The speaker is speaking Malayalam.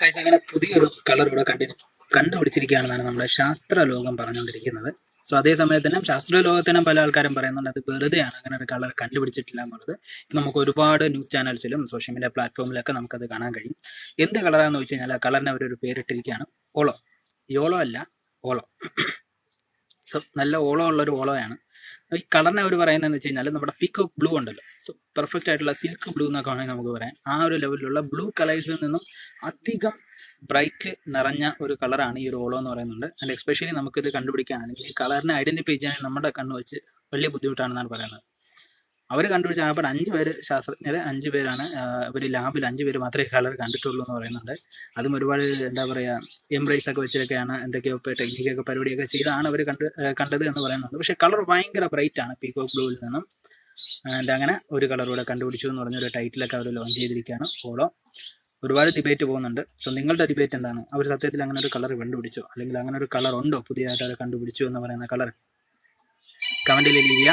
ഗൈസ് അങ്ങനെ പുതിയൊരു കളർ ഇവിടെ കണ്ടുപിടിച്ചിരിക്കുകയാണെന്നാണ് നമ്മുടെ ശാസ്ത്ര ലോകം പറഞ്ഞുകൊണ്ടിരിക്കുന്നത്. സോ അതേ സമയത്ത് തന്നെ ശാസ്ത്ര ലോകത്തിനും പല ആൾക്കാരും പറയുന്നുണ്ട് അത് വെറുതെയാണ്, അങ്ങനെ ഒരു കളർ കണ്ടുപിടിച്ചിട്ടില്ല എന്നുള്ളത്. നമുക്ക് ഒരുപാട് ന്യൂസ് ചാനൽസിലും സോഷ്യൽ മീഡിയ പ്ലാറ്റ്ഫോമിലൊക്കെ നമുക്കത് കാണാൻ കഴിയും. എന്ത് കളറാണെന്ന് വെച്ച് കഴിഞ്ഞാൽ ആ കളറിന് അവരൊരു പേരിട്ടിരിക്കുകയാണ് ഓളോ. യോളോ അല്ല, ഓളോ. സോ നല്ല ഓളോ ഉള്ളൊരു ഓളോയാണ്. ഈ കളറിനെ അവർ പറയുന്നതെന്ന് വെച്ച് കഴിഞ്ഞാൽ നമ്മുടെ പീക്കോക്ക് ബ്ലൂ ഉണ്ടല്ലോ, സോ പെർഫെക്റ്റ് ആയിട്ടുള്ള സിൽക്ക് ബ്ലൂ എന്നൊക്കെ വേണമെങ്കിൽ നമുക്ക് പറയാം. ആ ഒരു ലെവലിലുള്ള ബ്ലൂ കളേഴ്സിൽ നിന്നും അധികം ബ്രൈറ്റ് നിറഞ്ഞ ഒരു കളറാണ് ഈ ഒരു ഓളോ എന്ന് പറയുന്നുണ്ട്. ആൻഡ് എസ്പെഷ്യലി നമുക്കിത് കണ്ടുപിടിക്കാനാണെങ്കിൽ ഈ കളറിനെ ഐഡന്റിഫൈ ചെയ്യാൻ നമ്മുടെ കണ്ണ് വെച്ച് വലിയ ബുദ്ധിമുട്ടാണെന്നാണ് പറയുന്നത്. അവർ കണ്ടുപിടിച്ച അപ്പോൾ 5 പേര് ശാസ്ത്രജ്ഞർ, 5 പേരാണ് ഒരു ലാബിൽ 5 പേര് മാത്രമേ കളർ കണ്ടിട്ടുള്ളൂ എന്ന് പറയുന്നുണ്ട്. അതും ഒരുപാട് എന്താ പറയുക എംബ്രൈസ് ഒക്കെ വെച്ചിട്ടൊക്കെയാണ് എന്തൊക്കെയോ ടെക്നിക്കൊക്കെ പരിപാടിയൊക്കെ ചെയ്താണ് അവർ കണ്ടത് എന്ന് പറയുന്നുണ്ട്. പക്ഷേ കളർ ഭയങ്കര ബ്രൈറ്റ് ആണ് പീകോക്ക് ബ്ലൂവിൽ നിന്നും. ആൻഡ് അങ്ങനെ ഒരു കളർ കൂടെ കണ്ടുപിടിച്ചു എന്ന് പറഞ്ഞൊരു ടൈറ്റിലൊക്കെ അവർ ലോഞ്ച് ചെയ്തിരിക്കുകയാണ് ഓളോ. ഒരുപാട് ഡിബേറ്റ് പോകുന്നുണ്ട്. സോ നിങ്ങളുടെ ഡിബേറ്റ് എന്താണ്? അവർ സത്യത്തിൽ അങ്ങനെ ഒരു കളർ കണ്ടുപിടിച്ചോ, അല്ലെങ്കിൽ അങ്ങനെ ഒരു കളർ ഉണ്ടോ പുതിയതായിട്ട് അവർ കണ്ടുപിടിച്ചു എന്ന് പറയുന്ന കളർ? കമൻറ്റിൽ എഴുതുക.